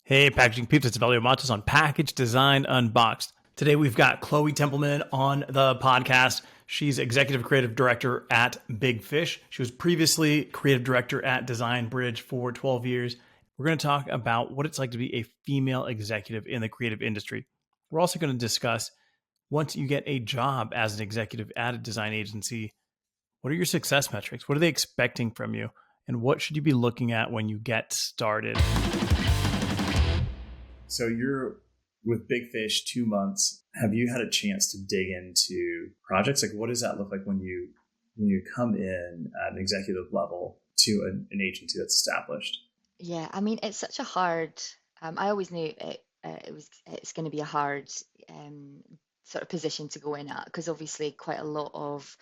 Hey, packaging peeps, it's Velio Matos on Package Design Unboxed. Today we've got Chloe Templeman on the podcast. She's Executive Creative Director at BigFish. She was previously Creative Director at DesignBridge for 12 years. We're going to talk about what it's like to be a female executive in the creative industry. We're also going to discuss once you get a job as an executive at a design agency, what are your success metrics? What are they expecting from you? And what should you be looking at when you get started? So you're with Big Fish 2 months. Have you had a chance to dig into projects? Like, what does that look like when you come in at an executive level to an agency that's established? Yeah, I mean, it's such a hard. I always knew it's going to be a hard um, sort of position to go in at because obviously quite a lot of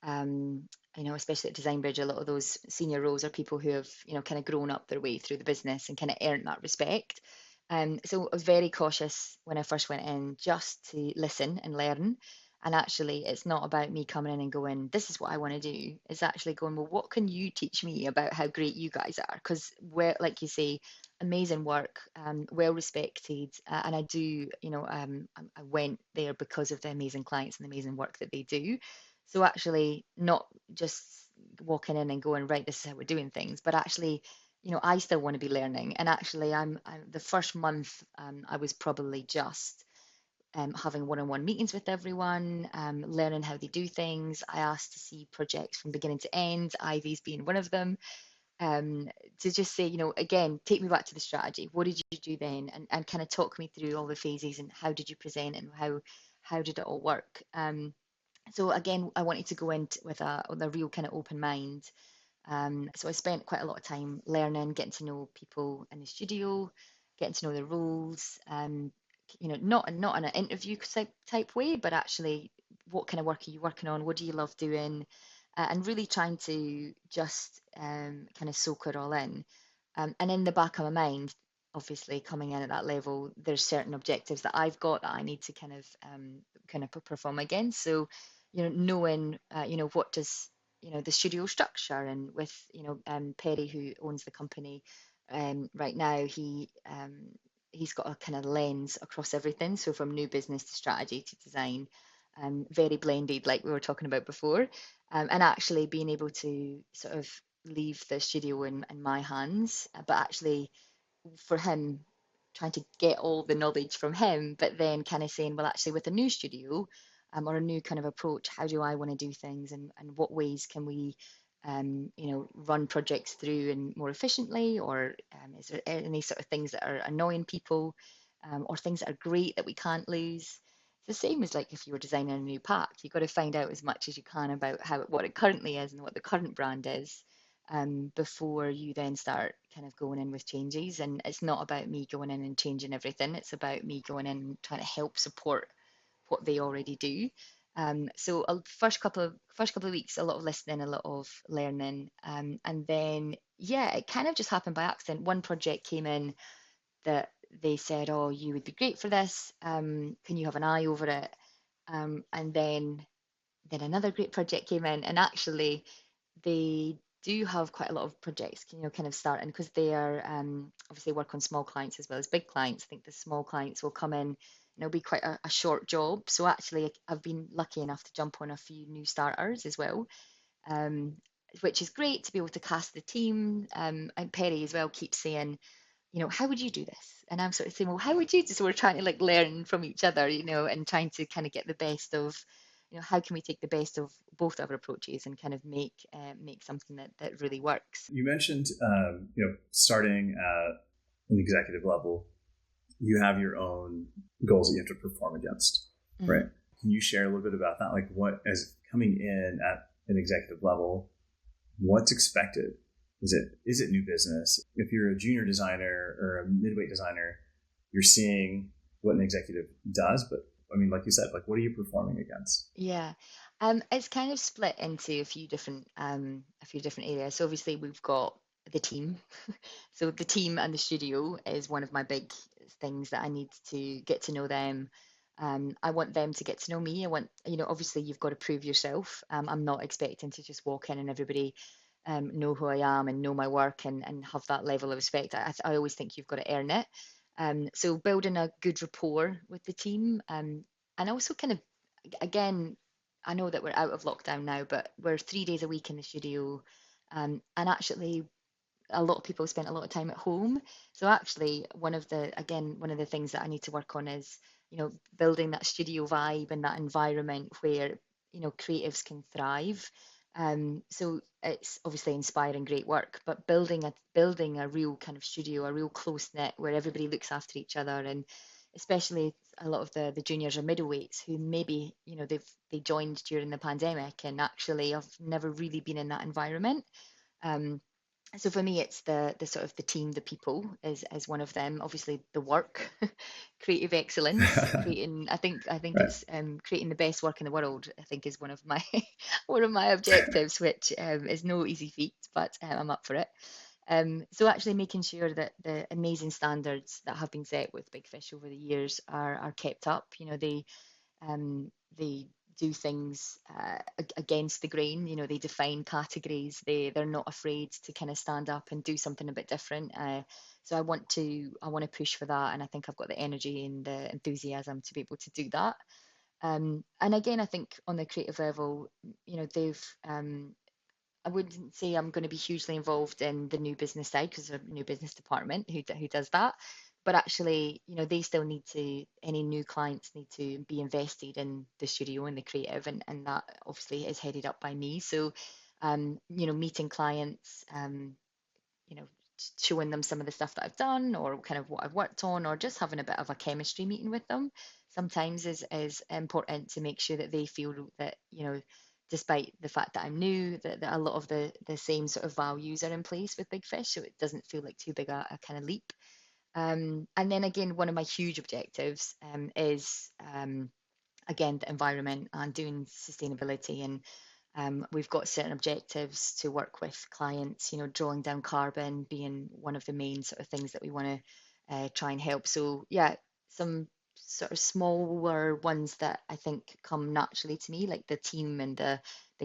especially at DesignBridge, a lot of those senior roles are people who have kind of grown up their way through the business and kind of earned that respect. So I was very cautious when I first went in, just to listen and learn. And actually, it's not about me coming in and going, this is what I want to do. It's actually going, well, what can you teach me about how great you guys are? Because we're, like you say, amazing work, well respected. And I do, I went there because of the amazing clients and the amazing work that they do. So actually, not just walking in and going, right, this is how we're doing things, but actually, I still want to be learning. And actually, I'm the first month, I was probably just having one-on-one meetings with everyone, learning how they do things. I asked to see projects from beginning to end, Ivy's being one of them, um, to just say, again, take me back to the strategy. What did you do then? And kind of talk me through all the phases and how did you present and how did it all work? So again, I wanted to go in with a real kind of open mind. So I spent quite a lot of time learning, getting to know people in the studio, getting to know their roles. Not in an interview type way, but actually, what kind of work are you working on? What do you love doing? And really trying to just kind of soak it all in. And in the back of my mind, obviously coming in at that level, there's certain objectives that I've got that I need to kind of perform against. So, knowing what does the studio structure, and with Perry, who owns the company right now, he's got a kind of lens across everything. So from new business to strategy to design, very blended, like we were talking about before, and actually being able to sort of leave the studio in my hands, but actually for him, trying to get all the knowledge from him, but then kind of saying, well, actually, with a new studio, or a new kind of approach, how do I want to do things, and what ways can we, run projects through and more efficiently, or is there any sort of things that are annoying people, or things that are great that we can't lose? It's the same as like if you were designing a new pack, you've got to find out as much as you can about what it currently is and what the current brand is, before you then start kind of going in with changes. And it's not about me going in and changing everything. It's about me going in and trying to help support what they already do. So first couple of weeks, a lot of listening, a lot of learning, and then yeah, it kind of just happened by accident. One project came in that they said, "Oh, you would be great for this. Can you have an eye over it?" And then another great project came in, and actually they do have quite a lot of projects, kind of starting, because they are obviously work on small clients as well as big clients. I think the small clients will come in, it'll be quite a short job. So actually, I've been lucky enough to jump on a few new starters as well, um, which is great to be able to cast the team. And Perry as well keeps saying, how would you do this? And I'm sort of saying, well, how would you do? So we're trying to like learn from each other, and trying to kind of get the best of, how can we take the best of both of our approaches and kind of make something that really works. You mentioned, starting at an executive level, you have your own goals that you have to perform against, Mm-hmm. right? Can you share a little bit about that? Like, what, as coming in at an executive level, what's expected? Is it new business? If you're a junior designer or a midweight designer, you're seeing what an executive does, but I mean, like you said, like, what are you performing against? Yeah. It's kind of split into a few different areas. So obviously we've got the team. So the team and the studio is one of my big things that I need to get to know them. I want them to get to know me. I want, obviously you've got to prove yourself. I'm not expecting to just walk in and everybody know who I am and know my work and have that level of respect. I always think you've got to earn it. So building a good rapport with the team, and also kind of, again, I know that we're out of lockdown now, but we're 3 days a week in the studio, and actually a lot of people spent a lot of time at home. So actually, one of the things that I need to work on is, building that studio vibe and that environment where, creatives can thrive. So it's obviously inspiring great work, but building a real kind of studio, a real close knit where everybody looks after each other, and especially a lot of the juniors or middleweights who maybe, they joined during the pandemic and actually have never really been in that environment. Um, so for me, it's the sort of the team, the people is one of them. Obviously, the work, creative excellence, creating. I think Right. it's creating the best work in the world. I think is one of my one of my objectives, which is no easy feat, but I'm up for it. So actually making sure that the amazing standards that have been set with Big Fish over the years are kept up. They do things against the grain. They define categories. They're not afraid to kind of stand up and do something a bit different. So I want to push for that, and I think I've got the energy and the enthusiasm to be able to do that. And again, I think on the creative level, they've I wouldn't say I'm going to be hugely involved in the new business side because there's a new business department who does that. But actually, they still need to, any new clients need to be invested in the studio and the creative, and that obviously is headed up by me. So, meeting clients, you know, showing them some of the stuff that I've done or kind of what I've worked on, or just having a bit of a chemistry meeting with them sometimes is important to make sure that they feel that, despite the fact that I'm new, that a lot of the same sort of values are in place with Big Fish, so it doesn't feel like too big a kind of leap. And then again, one of my huge objectives is again the environment and doing sustainability, and we've got certain objectives to work with clients, drawing down carbon being one of the main sort of things that we want to try and help. So yeah, some sort of smaller ones that I think come naturally to me, like the team and the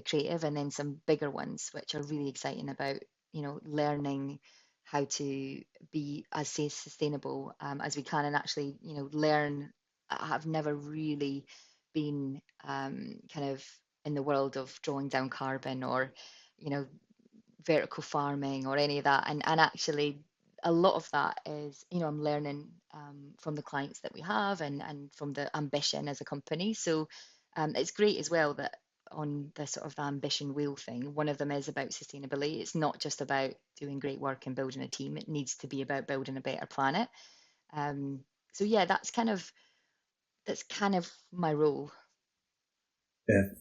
creative, and then some bigger ones which are really exciting about, learning how to be as sustainable as we can, and actually, learn. I've never really been kind of in the world of drawing down carbon or, you know, vertical farming or any of that. And actually, a lot of that is, I'm learning from the clients that we have, and from the ambition as a company. So it's great as well that on the sort of the ambition wheel thing, one of them is about sustainability. It's not just about doing great work and building a team. It needs to be about building a better planet. Um, so yeah, that's kind of my role. If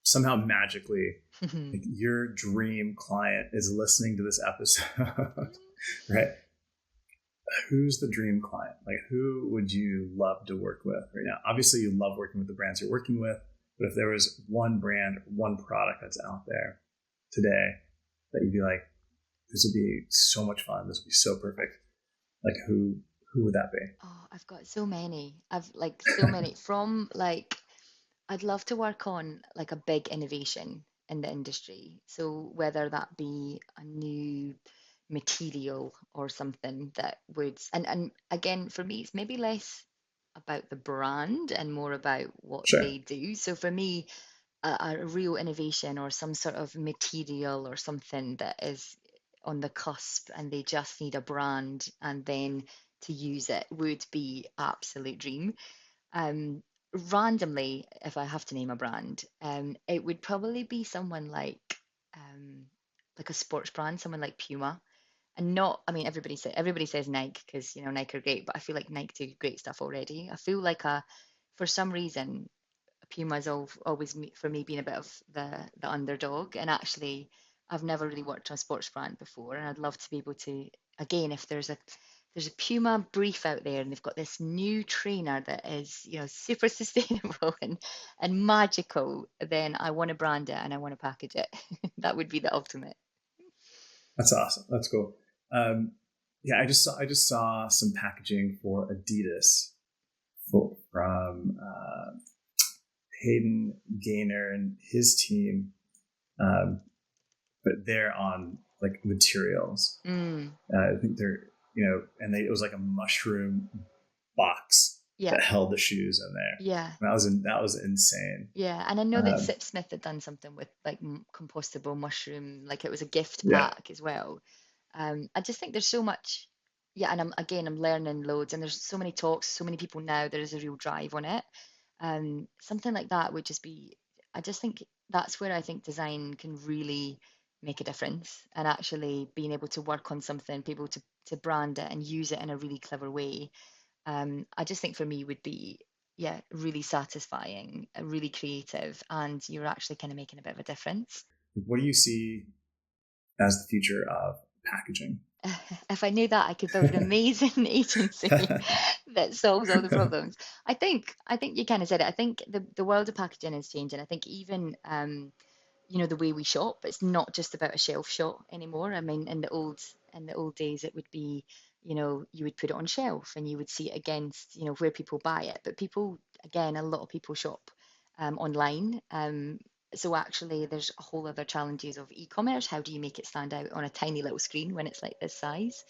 somehow magically, like, your dream client is listening to this episode, right? Who's the dream client? Like, who would you love to work with right now? Obviously, you love working with the brands you're working with, but if there was one brand, one product that's out there today that you'd be like, this would be so much fun, this would be so perfect, like, who would that be? Oh, I've got so many. I've like so many from like I'd love to work on like a big innovation in the industry. So whether that be a new material or something that would, and again for me it's maybe less about the brand and more about what Sure. they do. So for me, a real innovation or some sort of material or something that is on the cusp and they just need a brand and then to use it would be absolute dream. Um, Randomly, if I have to name a brand, it would probably be someone um, like a sports brand, someone like Puma. And not, I mean, everybody says Nike because Nike are great, but I feel like Nike do great stuff already. I feel like for some reason Puma's always for me been a bit of the underdog, and actually I've never really worked on a sports brand before, and I'd love to be able to, again, if there's a Puma brief out there and they've got this new trainer that is super sustainable and magical, then I want to brand it and I want to package it. That would be the ultimate. That's awesome. That's cool. Yeah, I just saw some packaging for Adidas from Hayden Gaynor and his team, but they're on like materials. Mm. I think and it was like a mushroom box Yeah, that held the shoes in there. yeah, That was insane. yeah. And I know that Um, Sip Smith had done something with like compostable mushroom, like it was a gift yeah, pack as well. I just think there's so much, yeah, and I'm learning loads, and there's so many talks, so many people now. There is a real drive on it. Something like that would just be, I just think that's where I think design can really make a difference, and actually being able to work on something, be able to brand it and use it in a really clever way. I just think for me would be, yeah, really satisfying, really creative, and you're actually kind of making a bit of a difference. what do you see as the future of packaging? If I knew that, I could build an amazing agency that solves all the problems. I think you kind of said it. I think the world of packaging is changing. I think even the way we shop, it's not just about a shelf shop anymore. I mean, in the old days, it would be, you would put it on shelf and you would see it against, where people buy it. But people, again, a lot of people shop online. So actually, there's a whole other challenges of e-commerce. How do you make it stand out on a tiny little screen when it's like this size?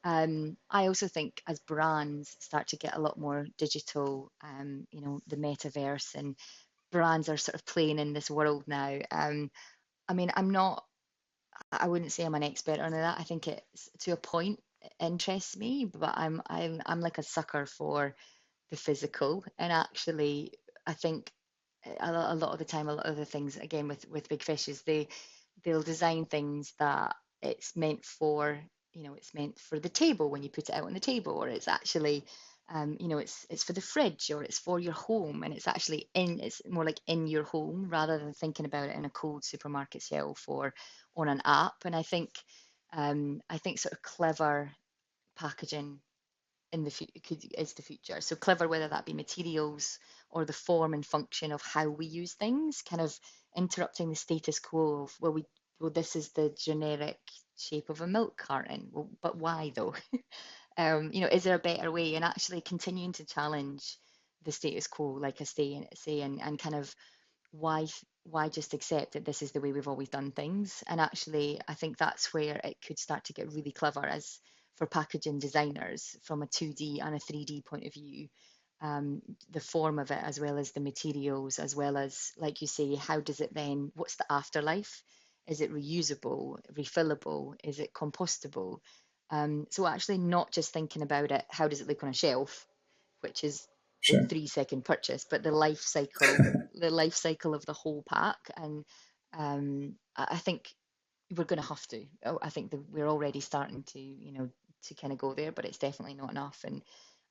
I also think as brands start to get a lot more digital, the metaverse and brands are sort of playing in this world now. I mean, I wouldn't say I'm an expert on that. I think it's to a point it interests me, but I'm like a sucker for the physical. And actually, I think a lot of the time, a lot of the things, again, with big fish is they'll design things that it's meant for the table when you put it out on the table, or it's actually it's for the fridge, or it's for your home, and it's more like in your home rather than thinking about it in a cold supermarket shelf or on an app. And I think sort of clever packaging in the is the future. So clever, whether that be materials or the form and function of how we use things, kind of interrupting the status quo of, well, this is the generic shape of a milk carton. Well, but why though? Is there a better way? And actually continuing to challenge the status quo, like I say, and kind of why just accept that this is the way we've always done things? And actually, I think that's where it could start to get really clever as for packaging designers from a 2D and a 3D point of view. The form of it, as well as the materials, as well as, like you say, how does it then, what's the afterlife? Is it reusable, refillable? Is it compostable? So actually not just thinking about it, how does it look on a shelf, which is the Sure. 3-second purchase, but the life cycle of the whole pack. And I think we're going to have to. I think that we're already starting to kind of go there, but it's definitely not enough. And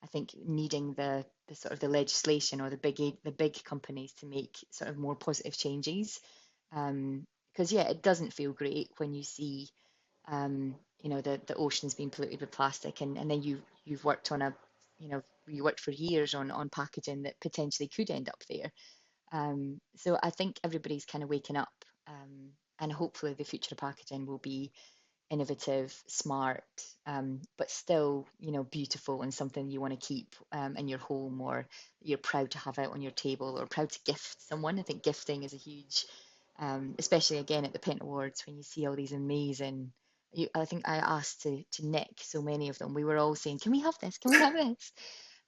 I think needing the sort of the legislation or the big companies to make sort of more positive changes. Because yeah, it doesn't feel great when you see the oceans being polluted with plastic, and then you've worked on you worked for years on packaging that potentially could end up there. So I think everybody's kind of waking up, and hopefully the future of packaging will be innovative, smart, but still, beautiful and something you want to keep in your home, or you're proud to have out on your table, or proud to gift someone. I think gifting is a huge, especially again at the Pent Awards when you see all these amazing. I think I asked to Nick so many of them. We were all saying, "Can we have this? Can we have this?"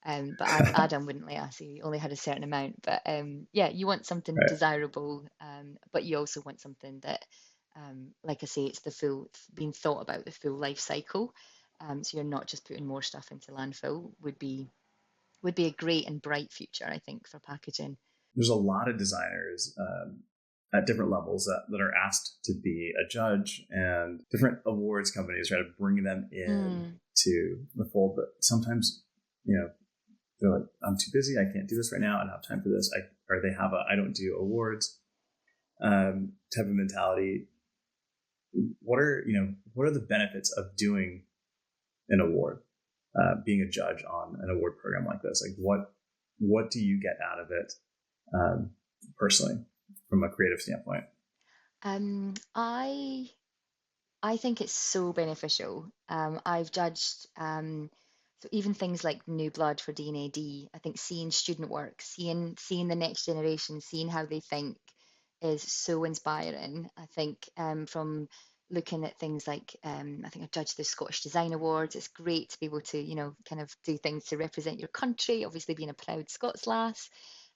But Adam wouldn't let us. He only had a certain amount. But yeah, you want something Right. desirable, but you also want something that, like I say, it's the full being thought about the full life cycle. So you're not just putting more stuff into landfill. Would be a great and bright future, I think, for packaging. There's a lot of designers at different levels that are asked to be a judge, and different awards companies try to bring them in Mm, to the fold. But sometimes, you know, they're like, I'm too busy. I can't do this right now. I don't have time for this. Or they have I don't do awards type of mentality. What are the benefits of doing an award, being a judge on an award program like this? Like what do you get out of it um, personally from a creative standpoint? I think it's so beneficial. I've judged, so even things like New Blood for D&AD. I think seeing student work, seeing the next generation, seeing how they think is so inspiring. I think from looking at things like I think I judged the Scottish Design Awards. It's great to be able to, kind of do things to represent your country, obviously being a proud Scots lass.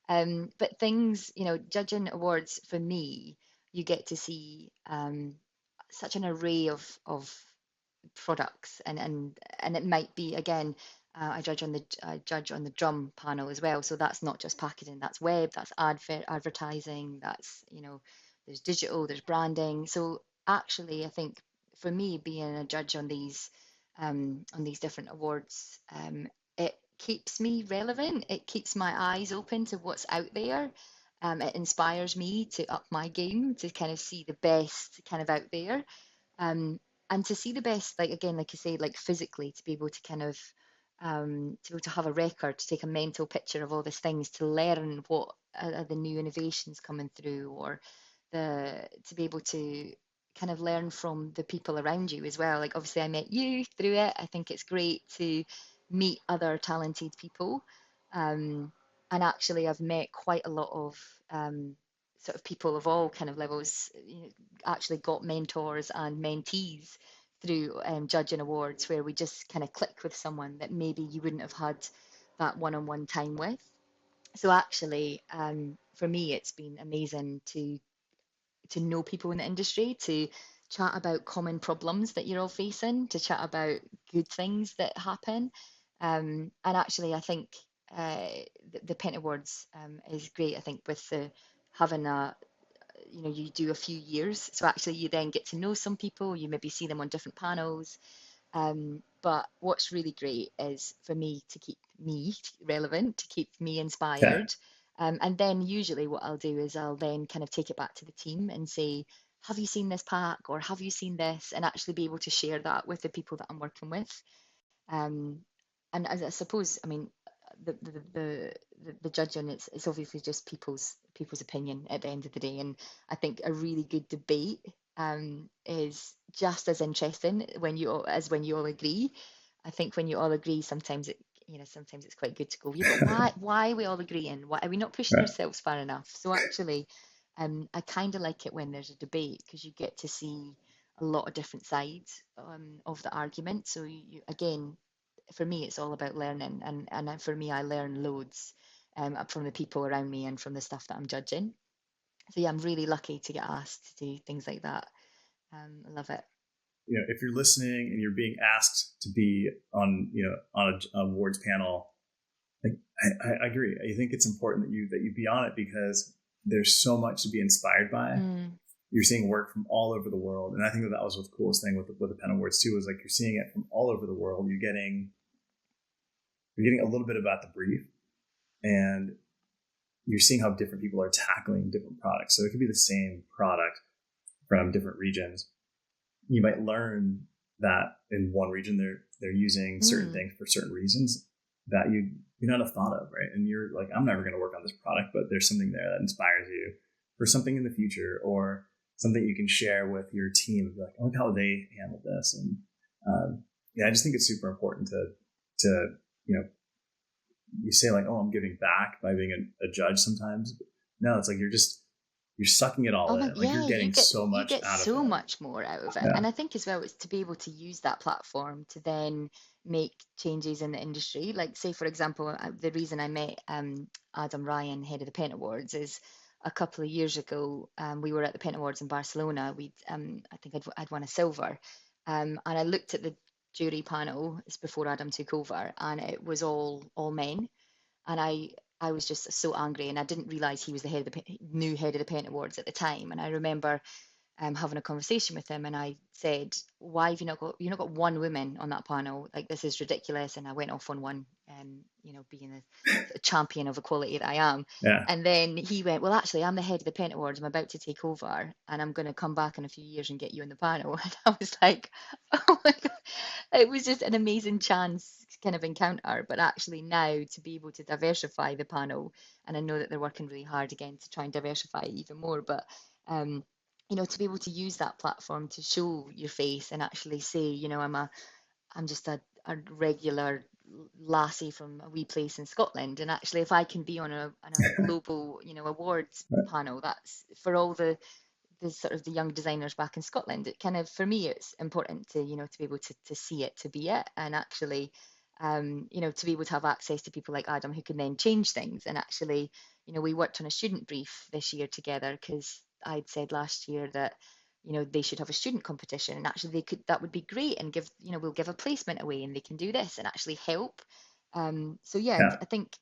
But things, judging awards for me, you get to see such an array of products, and it might be, again, I judge on the drum panel as well, so that's not just packaging, that's web, that's advertising, that's, there's digital, there's branding. So actually I think for me, being a judge on these different awards, it keeps me relevant, it keeps my eyes open to what's out there. It inspires me to up my game, to kind of see the best kind of out there, um, and to see the best, like, again, like you say, like physically, to be able to kind of to be able to have a record, to take a mental picture of all these things, to learn what are the new innovations coming through, or to be able to kind of learn from the people around you as well. Like, obviously I met you through it. I think it's great to meet other talented people. Um, and actually I've met quite a lot of sort of people of all kind of levels, actually got mentors and mentees through judging awards, where we just kind of click with someone that maybe you wouldn't have had that one-on-one time with. So actually, for me, it's been amazing to know people in the industry, to chat about common problems that you're all facing, to chat about good things that happen. And actually, I think the Pen Awards is great. I think with the having you do a few years, so actually you then get to know some people. You maybe see them on different panels, but what's really great is for me to keep me relevant, to keep me Okay. inspired. And then usually what I'll do is I'll then kind of take it back to the team and say, have you seen this pack, or have you seen this? And actually be able to share that with the people that I'm working with. Um, and as I suppose, I mean, the judging, it's obviously just people's opinion at the end of the day. And I think a really good debate is just as interesting when you all agree. I think when you all agree, sometimes it's quite good to go, yeah, but why are we all agreeing? Why are we not pushing Right. ourselves far enough? So actually, I kind of like it when there's a debate, because you get to see a lot of different sides of the argument. So again, for me, it's all about learning, and for me, I learn loads from the people around me and from the stuff that I'm judging. So yeah, I'm really lucky to get asked to do things like that. I love it. If you're listening and you're being asked to be on an awards panel, like, I agree. I think it's important that you be on it, because there's so much to be inspired by. Mm, You're seeing work from all over the world, and I think that was the coolest thing with the Pen Awards too. Is like you're seeing it from all over the world. You're getting a little bit about the brief, and you're seeing how different people are tackling different products. So it could be the same product from different regions. You might learn that in one region they're using certain mm, things for certain reasons that you not have thought of, right? And you're like, I'm never going to work on this product, but there's something there that inspires you for something in the future, or something you can share with your team. Like, oh, look how they handled this, and I just think it's super important to you know you say like, oh, I'm giving back by being a judge sometimes. But no, it's like you're sucking it all oh my, in. Like, you're yeah, getting so you much get out of so it. much more out of it. Yeah. And I think as well, it's to be able to use that platform to then make changes in the industry. Like, say, for example, the reason I met Adam Ryan, head of the Pen Awards, is a couple of years ago, we were at the Pen Awards in Barcelona. I think I'd won a silver. And I looked at the jury panel, it's before Adam took over, and it was all men. And I was just so angry, and I didn't realize he was the new head of the Pen Awards at the time. And I remember having a conversation with him, and I said, "Why have you not got one woman on that panel? Like, this is ridiculous." And I went off on one, being a champion of equality that I am. Yeah. And then he went, "Well, actually, I'm the head of the Pen Awards. I'm about to take over, and I'm going to come back in a few years and get you on the panel." And I was like, "Oh my God." It was just an amazing chance kind of encounter. But actually now, to be able to diversify the panel, and I know that they're working really hard again to try and diversify it even more, but um, to be able to use that platform to show your face and actually say, I'm just a regular lassie from a wee place in Scotland. And actually, if I can be on a global, awards panel, that's for all the sort of the young designers back in Scotland. It kind of, for me, it's important to, to be able to see it, to be it, and actually, to be able to have access to people like Adam who can then change things. And actually, we worked on a student brief this year together because I'd said last year that, they should have a student competition, and actually that would be great, and we'll give a placement away and they can do this and actually help. So yeah, Yeah. I think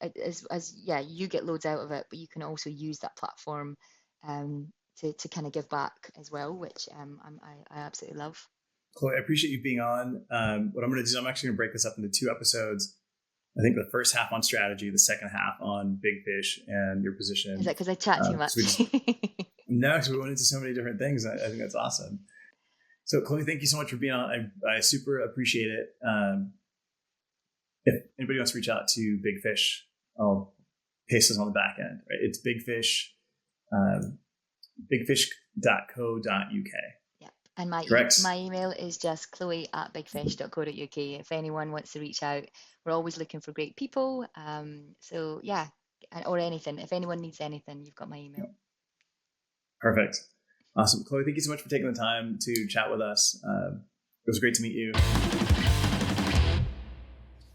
you get loads out of it, but you can also use that platform to kind of give back as well, which I absolutely love. Chloe, I appreciate you being on. What I'm going to do is I'm actually going to break this up into 2 episodes. I think the first half on strategy, the second half on BigFish and your position. Is that because I chat too much? No, because we went into so many different things. I think that's awesome. So Chloe, thank you so much for being on. I super appreciate it. If anybody wants to reach out to BigFish, I'll paste this on the back end. Right? It's BigFish, bigfish.co.uk. Yep. And my email is just chloe@bigfish.co.uk. If anyone wants to reach out, we're always looking for great people. So yeah, or anything. If anyone needs anything, you've got my email. Perfect. Awesome. Chloe, thank you so much for taking the time to chat with us. It was great to meet you.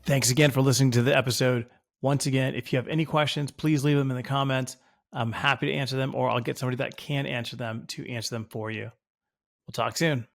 Thanks again for listening to the episode. Once again, if you have any questions, please leave them in the comments. I'm happy to answer them, or I'll get somebody that can answer them to answer them for you. We'll talk soon.